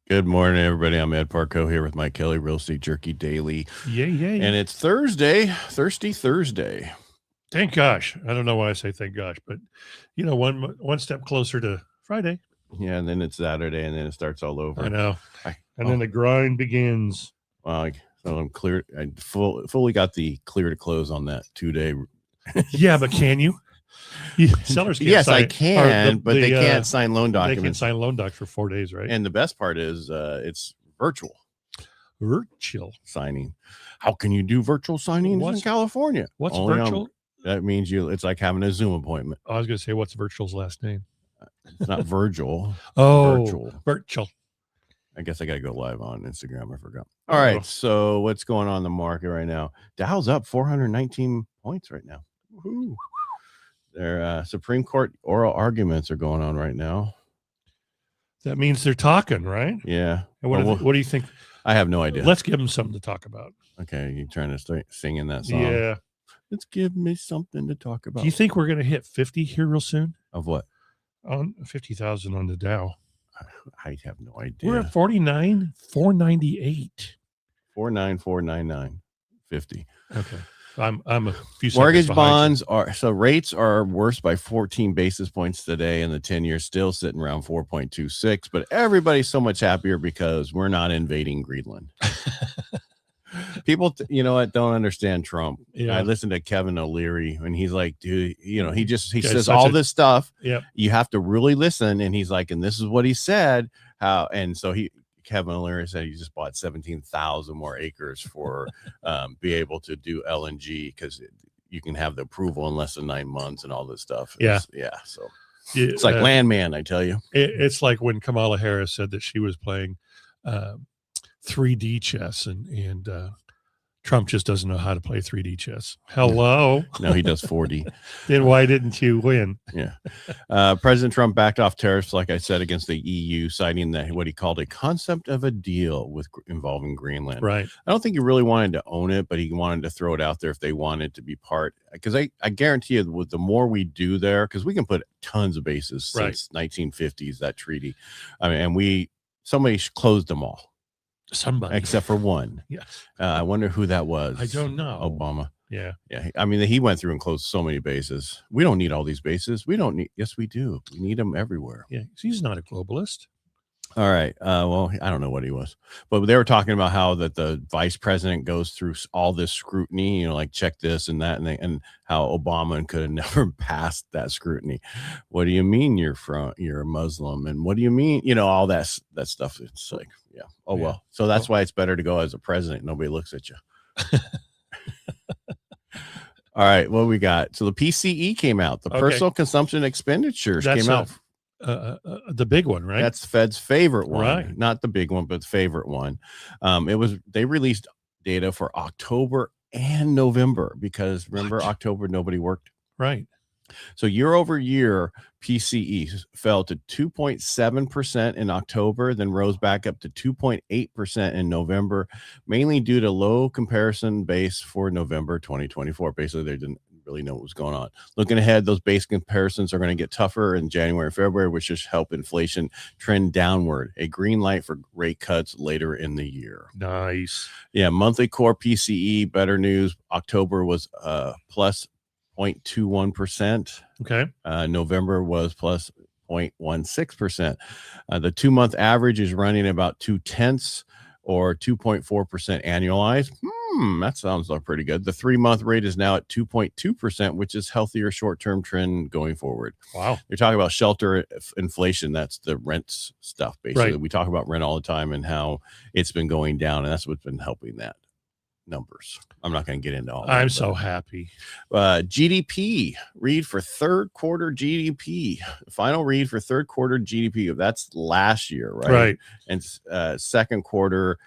Good morning, everybody. I'm Ed Parcaut here with Mike Kelly, Real Estate Jerky Daily. Yay. And it's Thursday, Thirsty Thursday. Thank gosh. I don't know why I say thank gosh, but one step closer to Friday. Yeah, and then it's Saturday, and then it starts all over. I know. Then the grind begins. Well, so I'm clear. I fully got the clear to close on that 2-day. Yeah, but can you? Sellers can't yes, sign, I can, but they can't sign loan documents. They can sign loan docs for 4 days, right? And the best part is it's virtual signing. How can you do virtual signings in California? What's virtual? That means it's like having a Zoom appointment. I was going to say, what's Virtual's last name? It's not Virgil. Virtual. I guess I got to go live on Instagram. I forgot. All right. So what's going on in the market right now? Dow's up 419 points right now. Woo-hoo. Their Supreme Court oral arguments are going on right now. That means they're talking, right? Yeah. And what do you think? I have no idea. Let's give them something to talk about. Okay. You trying to start singing that song? Yeah. Let's give me something to talk about. Do you think we're going to hit 50 here real soon? Of what? On 50,000 on the Dow. I have no idea. We're at 49,498. 49,499. 50. Okay. I'm a few mortgage bonds rates are worse by 14 basis points today, and the 10-year still sitting around 4.26. But everybody's so much happier because we're not invading Greenland. People, don't understand Trump. Yeah. I listened to Kevin O'Leary, and he's like, dude, he says all this stuff. Yeah. You have to really listen. And he's like, and this is what he said. Kevin O'Leary said he just bought 17,000 more acres for be able to do LNG because you can have the approval in less than 9 months and all this stuff. So it's like Landman, I tell you. It's like when Kamala Harris said that she was playing 3D chess and Trump just doesn't know how to play 3D chess. Hello. No, he does 4D. Then why didn't you win? Yeah. President Trump backed off tariffs, like I said, against the EU, citing what he called a concept of a deal involving Greenland. Right. I don't think he really wanted to own it, but he wanted to throw it out there if they wanted to be part. Because I guarantee you, with the more we do there, because we can put tons of bases since 1950s, that treaty. I mean, and somebody closed them all. Somebody except for one. Yes. I wonder who that was. I don't know. Obama. Yeah. I mean, he went through and closed so many bases. We don't need all these bases. Yes, we do. We need them everywhere. Yeah. He's not a globalist. All right. Well, I don't know what he was, but they were talking about how that the vice president goes through all this scrutiny, like check this and that, and how Obama could have never passed that scrutiny. What do you mean you're a Muslim? And what do you mean, all that stuff? It's like, yeah. Oh, yeah. Well, so that's why it's better to go as a president. Nobody looks at you. All right. What we got? So the PCE came out. The personal consumption expenditures came out. The big one, right? That's Fed's favorite one, right? Not the big one, but the favorite one. They released data for October and November because remember October nobody worked, right? So year over year, PCE fell to 2.7% in October, then rose back up to 2.8% in November, mainly due to low comparison base for November 2024. Basically, they didn't really know what was going on. Looking ahead, those base comparisons are going to get tougher in January and February, which should help inflation trend downward. A green light for rate cuts later in the year. Nice. Yeah, monthly core PCE, better news. October was plus 0.21%. Okay. November was plus 0.16%. The 2-month average is running about 0.2 or 2.4% annualized. That sounds pretty good. The 3-month rate is now at 2.2%, which is healthier short-term trend going forward. Wow. You're talking about shelter inflation. That's the rent stuff, basically. Right. We talk about rent all the time and how it's been going down, and that's what's been helping that numbers. I'm not going to get into all that. I'm so happy. GDP read for third quarter GDP. Final read for third quarter GDP. That's last year, right? Right. And second quarter,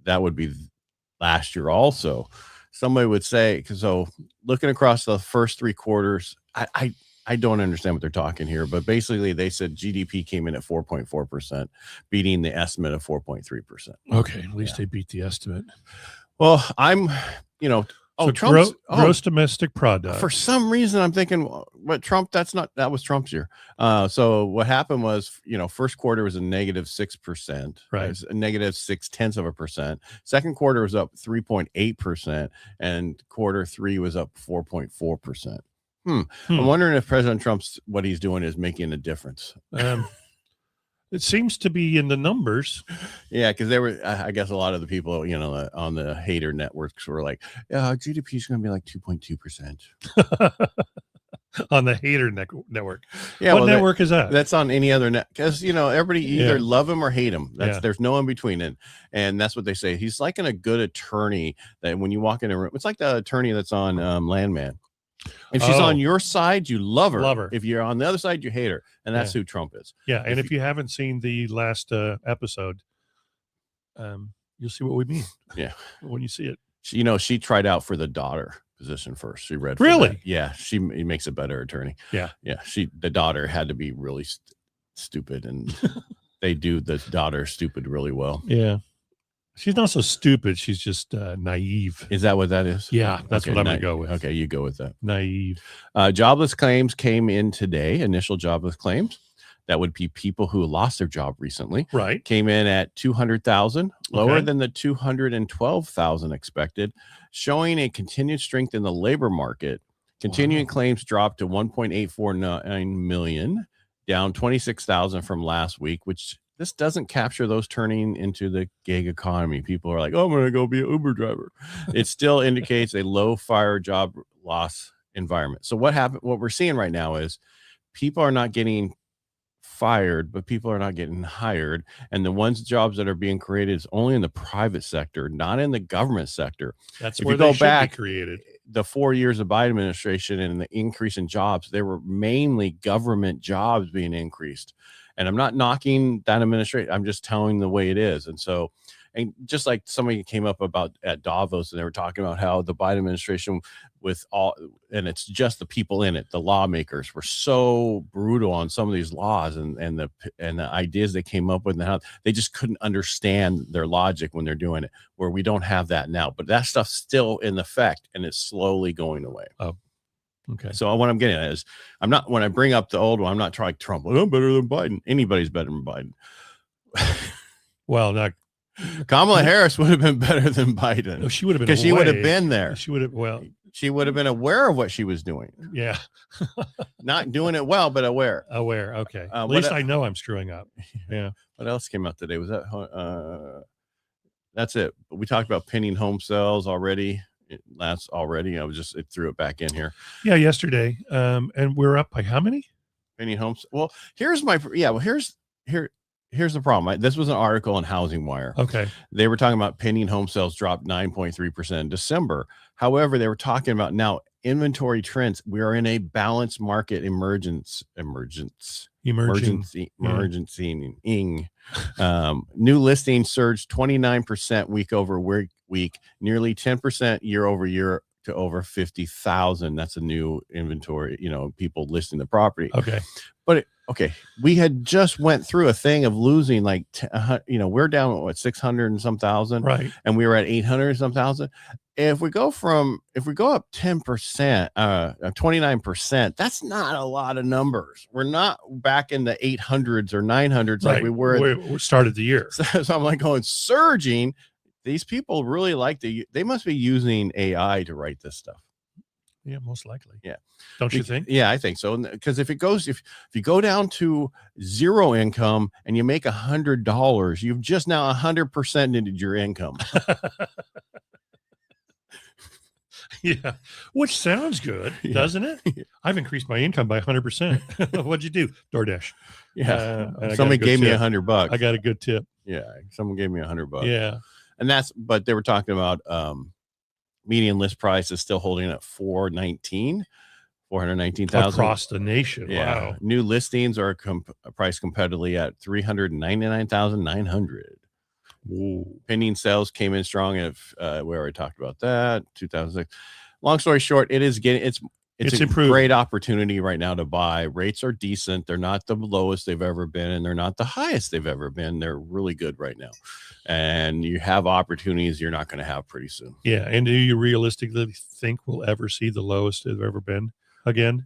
that would be last year also. Somebody would say, so looking across the first 3 quarters, I don't understand what they're talking here, but basically they said GDP came in at 4.4%, beating the estimate of 4.3%. Okay. At least they beat the estimate. Well, I'm, So gross domestic product. For some reason, I'm thinking, but Trump, that was Trump's year. So what happened was, first quarter was a -6%, right? A -0.6%. Second quarter was up 3.8%, and quarter three was up 4.4%. I'm wondering if President Trump's what he's doing is making a difference. It seems to be in the numbers. Yeah, because there were, I guess, a lot of the people, on the hater networks were like, GDP is going to be like 2.2%. On the hater network. Yeah, what network is that? That's on any other net, because everybody either love him or hate him. There's no in between, and that's what they say. He's like a good attorney that when you walk in a room, it's like the attorney that's on Landman. If she's on your side, you love her. If you're on the other side, you hate her. And that's who Trump is. Yeah. And if you haven't seen the last episode, you'll see what we mean. Yeah. When you see it. She tried out for the daughter position first. She read. Really? Yeah. He makes a better attorney. Yeah. Yeah. The daughter had to be really stupid, and they do the daughter stupid really well. Yeah. She's not so stupid. She's just naive. Is that what that is? Yeah, that's what I'm going to go with. Okay, you go with that. Naive. Jobless claims came in today. Initial jobless claims. That would be people who lost their job recently. Right. Came in at 200,000, lower than the 212,000 expected, showing a continued strength in the labor market. Continuing claims dropped to 1.849 million, down 26,000 from last week, which this doesn't capture those turning into the gig economy. People are like, I'm going to go be an Uber driver. It still indicates a low fire job loss environment. So what we're seeing right now is people are not getting fired, but people are not getting hired. And the jobs that are being created is only in the private sector, not in the government sector. That's if where you go they back, should be created. The 4 years of Biden administration and the increase in jobs, there were mainly government jobs being increased. And I'm not knocking that administration. I'm just telling the way it is. And so, and just like somebody came up about at Davos, and they were talking about how the Biden administration and it's just the people in it, the lawmakers were so brutal on some of these laws and the ideas they came up with, and how they just couldn't understand their logic when they're doing it, where we don't have that now. But that stuff's still in effect, and it's slowly going away. Oh. Okay. So what I'm getting at is, when I bring up the old one, I'm not trying Trump. Well, I'm better than Biden. Anybody's better than Biden. Well, not Kamala Harris would have been better than Biden. No, she would have been, because she would have been there. She would have. Well, she would have been aware of what she was doing. Yeah. Not doing it well, but aware. Okay. At least I know I'm screwing up. Yeah. What else came out today? Was that? That's it. We talked about pending home sales already. It threw it back in here. Yeah, yesterday. And we're up by how many? Pending homes. Well, here's the problem. This was an article in Housing Wire. Okay. They were talking about pending home sales dropped 9.3% in December. However, they were talking about now inventory trends. We are in a balanced market emergency. New listings surged 29% week over week, nearly 10% year over year to over 50,000. That's a new inventory, people listing the property. Okay. But we had just went through a thing of losing we're down 600 and some thousand, right? And we were at 800 and some thousand. If we go up 10%, 29%, that's not a lot of numbers. We're not back in the 800s or 900s like we were. We started the year. So I'm like going surging. These people really they must be using AI to write this stuff. Yeah, most likely. Yeah. Don't you think? Yeah, I think so. Because if you go down to zero income and you make $100, you've just now 100% into your income. Yeah, which sounds good, doesn't it? Yeah. I've increased my income by 100%. What'd you do? DoorDash. Yeah. Somebody gave me $100. I got a good tip. Yeah. Someone gave me $100. Yeah. And but they were talking about median list price is still holding at 419,000 across the nation. Yeah. Wow. New listings are priced competitively at 399,900. Pending sales came in strong. We already talked about that. 2006. Long story short, it's a improved. Great opportunity right now to buy. Rates are decent. They're not the lowest they've ever been, and they're not the highest they've ever been. They're really good right now. and you have opportunities you're not going to have pretty soon. Yeah. And do you realistically think we'll ever see the lowest it's ever been again?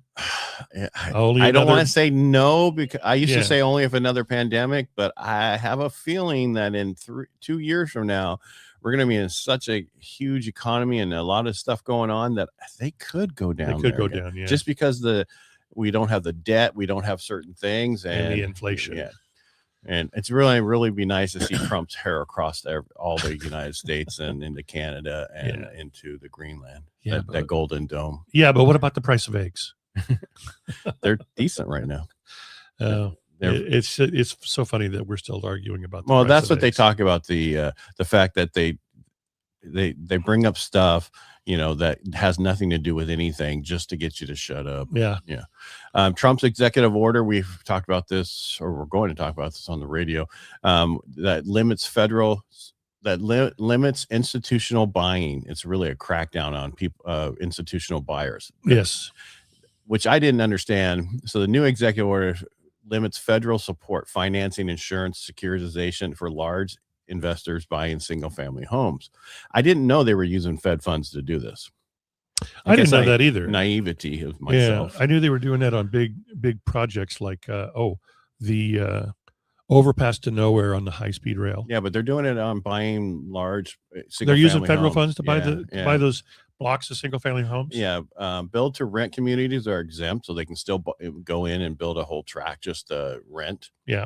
I don't want to say no, because I used to say only if another pandemic, but I have a feeling that in 2 years from now, we're going to be in such a huge economy and a lot of stuff going on that they could go down. They could go down, yeah. Just because we don't have the debt, we don't have certain things, and the inflation. Yeah. And it's really be nice to see Trump's hair across all the United States and into Canada and into the Greenland, that golden dome. Yeah, but what about the price of eggs? They're decent right now. It's so funny that we're still arguing about. Well, that's what they talk about, the fact that they bring up stuff, that has nothing to do with anything just to get you to shut up. Yeah. Trump's executive order, we've talked about this, or we're going to talk about this on the radio, that limits institutional buying. It's really a crackdown on people, institutional buyers. Yes. Which I didn't understand. So the new executive order limits federal support, financing, insurance, securitization for large investors buying single-family homes. I didn't know they were using Fed funds to do this. I didn't know that either. Naivety of myself. Yeah, I knew they were doing that on big projects like the overpass to nowhere on the high-speed rail. Yeah, but they're doing it on buying large. They're using federal funds to buy buy those blocks of single-family homes. Yeah, build-to-rent communities are exempt, so they can still go in and build a whole tract just to rent. Yeah,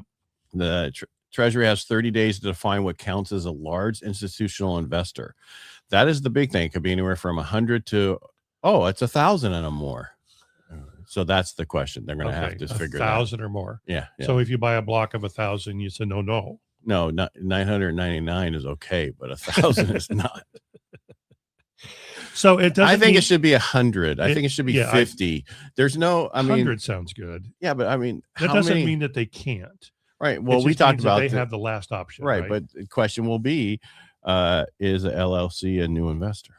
the Treasury has 30 days to define what counts as a large institutional investor. That is the big thing. It could be anywhere from 100 to, it's 1,000 and more. So that's the question. They're going to have to figure 1,000 or more. Yeah. So if you buy a block of 1,000, you say no, not 999 is okay, but 1,000 is not. So it doesn't. I think it should be 100. I think it should be 50. There's no. 100 sounds good. Yeah, but I mean, that doesn't mean that they can't. Right. Well, we talked about they have the last option. Right. But the question will be, is a LLC a new investor?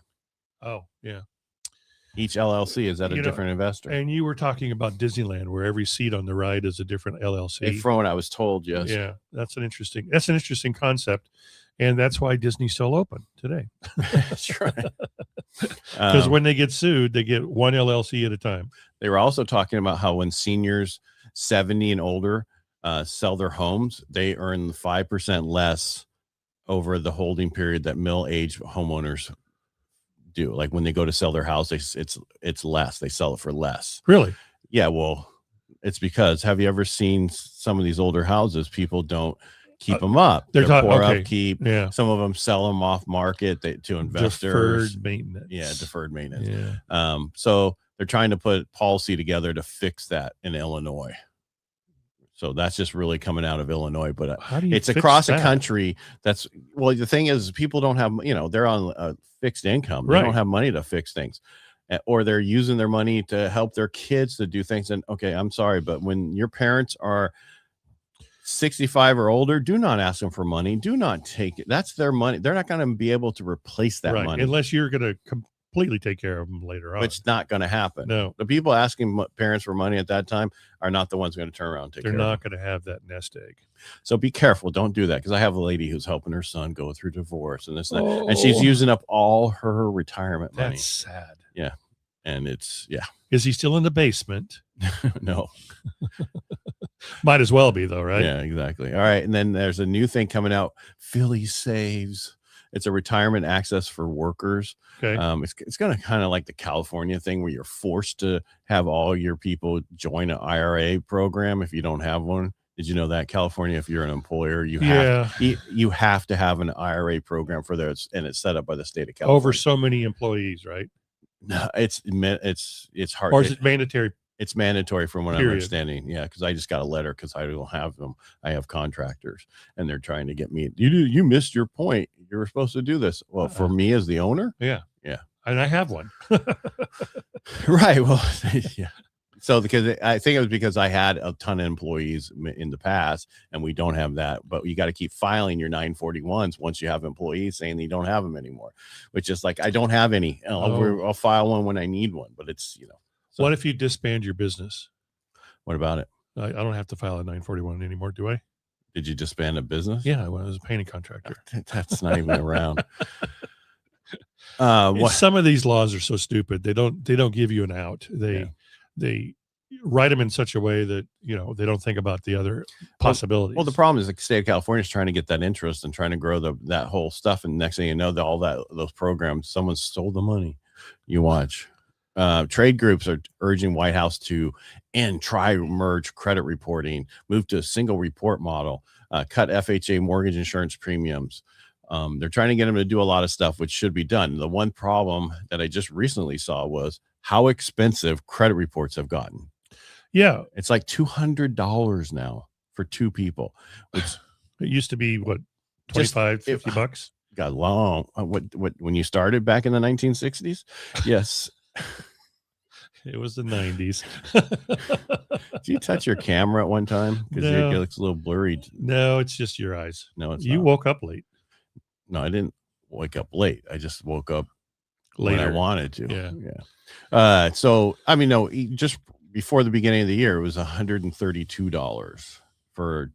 Oh, yeah. Each LLC, is that a different investor? And you were talking about Disneyland, where every seat on the ride is a different LLC. From what I was told, yes. Yeah. That's an interesting concept. And that's why Disney's still open today. That's right. Because when they get sued, they get one LLC at a time. They were also talking about how when seniors 70 and older sell their homes, they earn 5% less over the holding period that middle-aged homeowners do. Like when they go to sell their house, it's less. They sell it for less. Really? Yeah. Well, it's because, have you ever seen some of these older houses? People don't keep them up. They're poor upkeep. Yeah. Some of them sell them off market to investors. Deferred maintenance. Yeah, deferred maintenance. Yeah. So they're trying to put policy together to fix that in Illinois. So that's just really coming out of Illinois, but it's across the country. The thing is, people don't have, they're on a fixed income. They don't have money to fix things, or they're using their money to help their kids to do things. And okay, I'm sorry, but when your parents are 65 or older, do not ask them for money. Do not take it. That's their money. They're not going to be able to replace that money unless you're going to completely take care of them later on. It's not going to happen. No, the people asking parents for money at that time are not the ones going to turn around and take care of them. They're not going to have that nest egg. So be careful. Don't do that. Because I have a lady who's helping her son go through divorce and this, and she's using up all her retirement money. That's sad. Yeah. And Is he still in the basement? No. Might as well be though, right? Yeah, exactly. All right. And then there's a new thing coming out. Philly Saves. It's a retirement access for workers. Okay. It's going to kind of like the California thing where you're forced to have all your people join an IRA program if you don't have one. Did you know that California, if you're an employer, you have to have an IRA program for theirs, and it's set up by the state of California. Over so many employees, right? No, it's hard. Or is it mandatory? It's mandatory from what I'm understanding. Yeah, because I just got a letter because I don't have them. I have contractors, and they're trying to get me. You missed your point. You were supposed to do this. Well, for me as the owner. Yeah. And I have one. Right. Well, yeah. So because I think it was because I had a ton of employees in the past, and we don't have that. But you got to keep filing your 941s once you have employees saying that you don't have them anymore, which is like I don't have any. I'll file one when I need one, but it's So, what if you disband your business? What about it? I don't have to file a 941 anymore, do I? Did you disband a business? Yeah, when I was a painting contractor. That's not even around. Some of these laws are so stupid. They don't give you an out. They write them in such a way that, they don't think about the other possibilities. Well, the problem is the state of California is trying to get that interest and trying to grow that whole stuff. And next thing you know, those programs, someone stole the money. You watch. Trade groups are urging White House to end tri-merge credit reporting, move to a single report model, cut FHA mortgage insurance premiums. They're trying to get them to do a lot of stuff, which should be done. The one problem that I just recently saw was how expensive credit reports have gotten. Yeah. It's like $200 now for two people. Which it used to be what, 25, 50 bucks? Got long. What when you started back in the 1960s? Yes. It was the 90s. Did you touch your camera at one time? Because it looks a little blurry. No, it's just just No, it's you not. woke up late. No, I didn't wake up late. I just woke up later when I wanted to. Yeah. So I mean, no, just before the beginning of the year, it was $132 for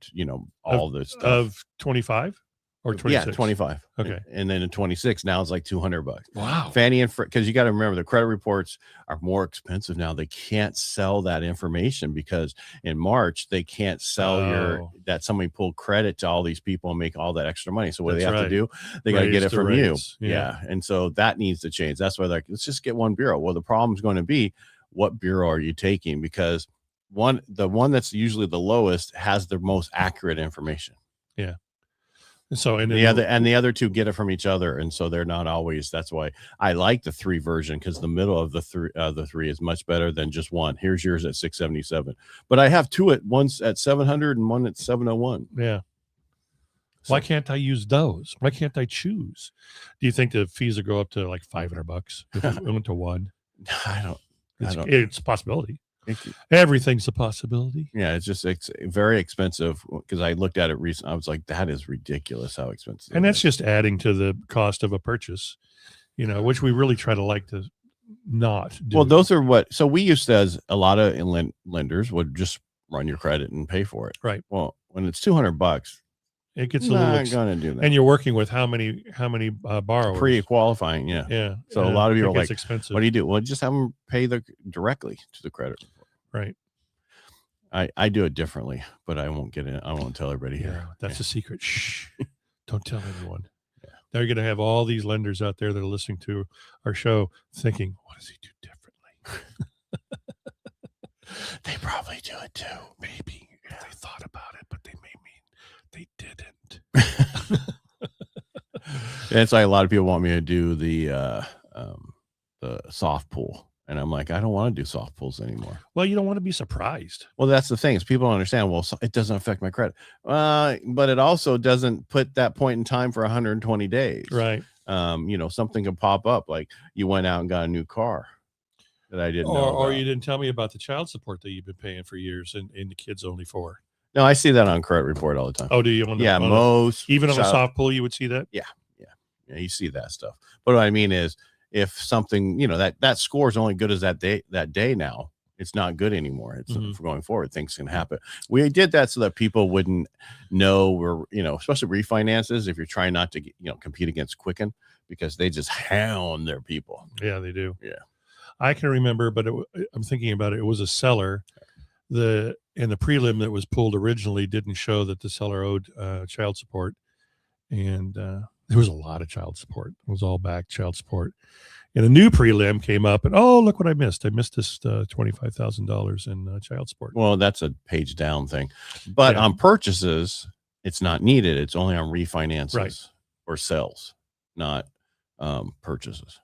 all this stuff of 25 or 26. Yeah, 25. Okay, and then in 26 now it's like $200. Wow. Fannie and because you got to remember the credit reports are more expensive now. They can't sell that information because in March they can't sell that somebody pulled credit to all these people and make all that extra money. So what they have to do, they got to get it from you. Yeah, and so that needs to change. That's why they're like, let's just get one bureau. Well, the problem is going to be, what bureau are you taking? Because the one that's usually the lowest has the most accurate information. Yeah. So and the other two get it from each other, and so they're not always. That's why I like the 3 version, because the middle of the three is much better than just one. Here's yours at 677, but I have two one's at 700 and one at 701. Yeah. So, why can't I use those? Why can't I choose? Do you think the fees will go up to like $500 if it went to one? I don't. It's a possibility. Everything's a possibility. Yeah, it's very expensive, because I looked at it recently. I was like, that is ridiculous how expensive. And that's just adding to the cost of a purchase, which we really try to not do. Well, those are so we used to, as a lot of lenders would just run your credit and pay for it. Right. Well, when it's $200, it gets a little going to do that. And you're working with how many borrowers? Pre-qualifying, yeah. Yeah. So a lot of you are like, expensive. What do you do? Well, just have them pay directly to the credit report. Right. I do it differently, but I won't get it. I won't tell everybody here. That's a secret. Shh. Don't tell anyone. Yeah. They're going to have all these lenders out there that are listening to our show thinking, what does he do differently? They probably do it too. Maybe if they thought about it, but they may mean they didn't. That's why a lot of people want me to do the soft pull. And I'm like, I don't want to do soft pulls anymore. Well, you don't want to be surprised. Well, that's the thing, is people don't understand. Well, it doesn't affect my credit. But it also doesn't put that point in time for 120 days. Right. Something could pop up, like you went out and got a new car that I didn't know about. Or you didn't tell me about the child support that you've been paying for years and the kid's only 4. No, I see that on credit report all the time. Oh, do you? Even on a soft pull, you would see that? Yeah, you see that stuff. But what I mean is, if something, that score is only good as that day now, it's not good anymore. It's going forward, things can happen. We did that so that people wouldn't know especially refinances, if you're trying not to compete against Quicken, because they just hound their people. Yeah, they do. Yeah. I can remember, but I'm thinking about it. It was a seller. The prelim that was pulled originally didn't show that the seller owed child support. And there was a lot of child support. It was all back child support. And a new prelim came up, and look what I missed. I missed this $25,000 in child support. Well, that's a page down thing. But on purchases, it's not needed. It's only on refinances or sales, not purchases.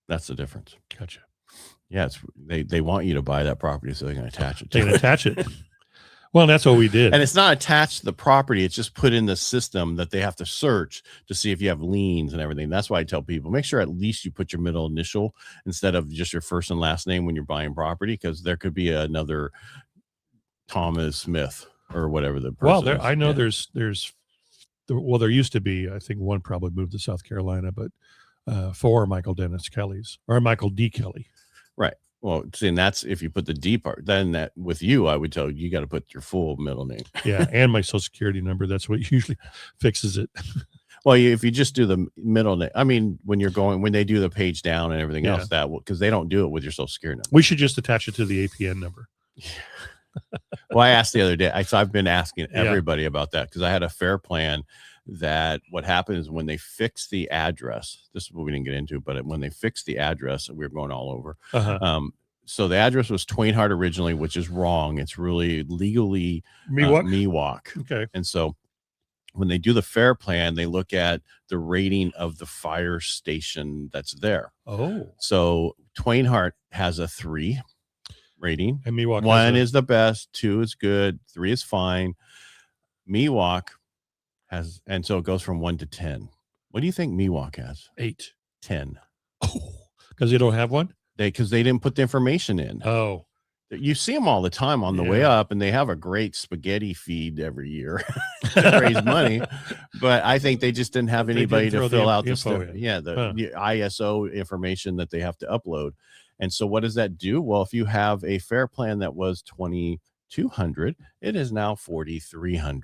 That's the difference. Gotcha. Yeah, they want you to buy that property, so they can attach it. They can attach it. Well, that's what we did. And it's not attached to the property. It's just put in the system that they have to search to see if you have liens and everything. That's why I tell people, make sure at least you put your middle initial instead of just your first and last name when you're buying property, because there could be another Thomas Smith or whatever the person is. I know there used to be, I think one probably moved to South Carolina, but 4 Michael Dennis Kellys or Michael D. Kelly. Right. Well, see, and that's if you put the D part. Then that with you, I would tell you got to put your full middle name. Yeah, and my social security number. That's what usually fixes it. Well, if you just do the middle name, I mean, when they do the page down and everything else, that because they don't do it with your social security number. We should just attach it to the APN number. Well, I asked the other day. I've been asking everybody about that because I had a fair plan. That what happens when they fix the address. This is what we didn't get into, but when they fix the address, we were going all over. So the address was Twainhart originally, which is wrong. It's really legally Miwok. Okay. And so when they do the fair plan, they look at the rating of the fire station that's there. Oh. So Twainhart has a 3 rating. And Miwok 1 is the best, 2 is good, 3 is fine. Miwok has, and so it goes from 1 to 10. What do you think Miwok has? 8. 10. Oh, because they don't have one? Because they didn't put the information in. Oh. You see them all the time on the way up, and they have a great spaghetti feed every year to raise money. But I think they just didn't have anybody to fill out the stuff. Yeah, the ISO information that they have to upload. And so what does that do? Well, if you have a fair plan that was $2,200, it is now $4,300.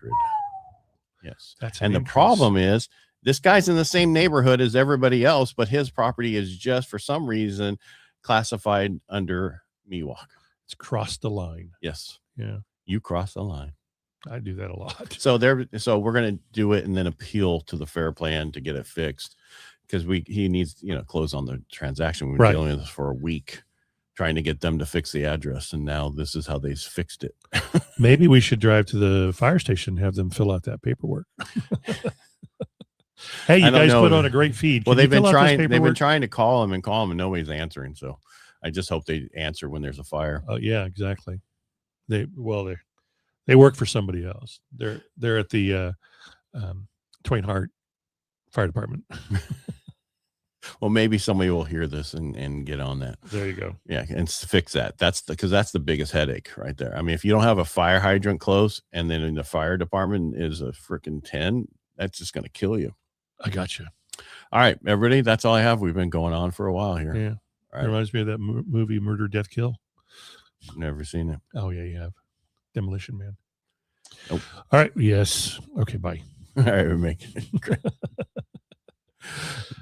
Yes. And the problem is this guy's in the same neighborhood as everybody else, but his property is just for some reason classified under Miwok. It's crossed the line. Yes. Yeah. You cross the line. I do that a lot. So we're going to do it and then appeal to the fair plan to get it fixed because he needs, close on the transaction. We've been dealing with this for a week. Trying to get them to fix the address, and now this is how they fixed it. Maybe we should drive to the fire station and have them fill out that paperwork. Hey, you guys put on a great feed. Well, they've been trying to call them, and nobody's answering. So I just hope they answer when there's a fire. Oh, yeah, exactly. They work for somebody else. They're at the Twainhart Fire Department. Well, maybe somebody will hear this and get on that. There you go. Yeah, and fix that. Because that's the biggest headache right there. I mean, if you don't have a fire hydrant close, and then in the fire department is a freaking 10, that's just going to kill you. I got you. All right, everybody, that's all I have. We've been going on for a while here. Yeah. All right. It reminds me of that movie Murder, Death, Kill. Never seen it. Oh, yeah, you have. Demolition Man. Nope. All right. Yes. Okay, bye. All right, we're making it great.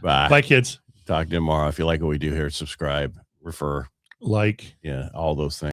Bye. Bye, kids. Talk to you tomorrow. If you like what we do here, subscribe, refer, like. Yeah, all those things.